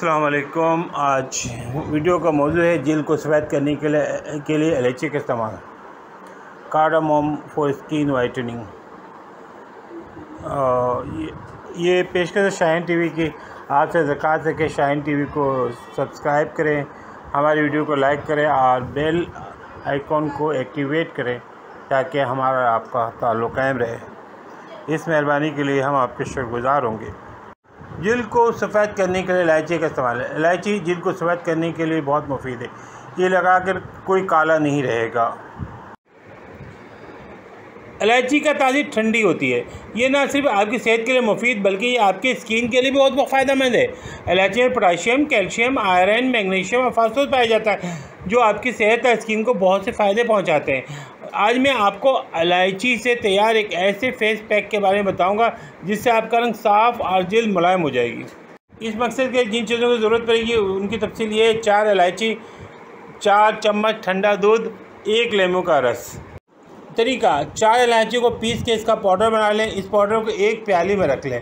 अस्सलाम वालेकुम। आज वीडियो का मौजू है जिल्द को सफ़ेद करने के लिए इलायची का इस्तेमाल। Cardamom for skin whitening. ये पेशकश शाहीन टीवी की आपसे दरख्वास्त है कि शाहीन टीवी को सब्सक्राइब करें, हमारी वीडियो को लाइक करें और बेल आइकॉन को एक्टिवेट करें ताकि हमारा आपका ताल्लुक़ कायम रहे। इस मेहरबानी के लिए हम आपके शुक्रगुज़ार होंगे। जिल्द को सफ़ेद करने के लिए इलायची का इस्तेमाल है। इलायची जिल्द को सफ़ेद करने के लिए बहुत मुफीद है। ये लगाकर कोई काला नहीं रहेगा। इलायची का ताज़ी ठंडी होती है। ये ना सिर्फ आपकी सेहत के लिए मुफीद बल्कि ये आपकी स्किन के लिए भी बहुत फ़ायदेमंद है। इलायची में पोटाशियम, कैल्शियम, आयरन, मैग्नीशियम और फास्फोरस पाया जाता है जो आपकी सेहत और स्किन को बहुत से फ़ायदे पहुंचाते हैं। आज मैं आपको इलायची से तैयार एक ऐसे फेस पैक के बारे में बताऊंगा जिससे आपका रंग साफ़ और जल्द मुलायम हो जाएगी। इस मकसद के जिन चीज़ों की ज़रूरत पड़ेगी उनकी तफसील ये है। 4 इलायची, 4 चम्मच ठंडा दूध, 1 नींबू का रस। तरीका: 4 इलायची को पीस के इसका पाउडर बना लें। इस पाउडर को एक प्याली में रख लें।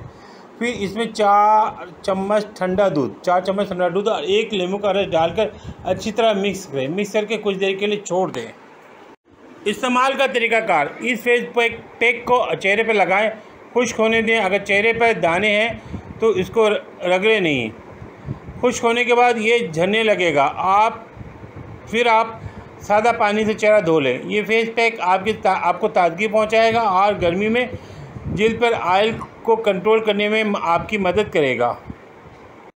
फिर इसमें 4 चम्मच ठंडा दूध और 1 नींबू का रस डालकर अच्छी तरह मिक्स करें। मिक्स करके कुछ देर के लिए छोड़ दें। इस्तेमाल का तरीक़ाकार: इस फेस पैक को चेहरे पर लगाएं, खुश्क होने दें। अगर चेहरे पर दाने हैं तो इसको रगड़ें नहीं। खुश्क होने के बाद ये झड़ने लगेगा। फिर आप सादा पानी से चेहरा धो लें। ये फेस पैक आपको ताजगी पहुंचाएगा और गर्मी में जिल्द पर ऑयल को कंट्रोल करने में आपकी मदद करेगा।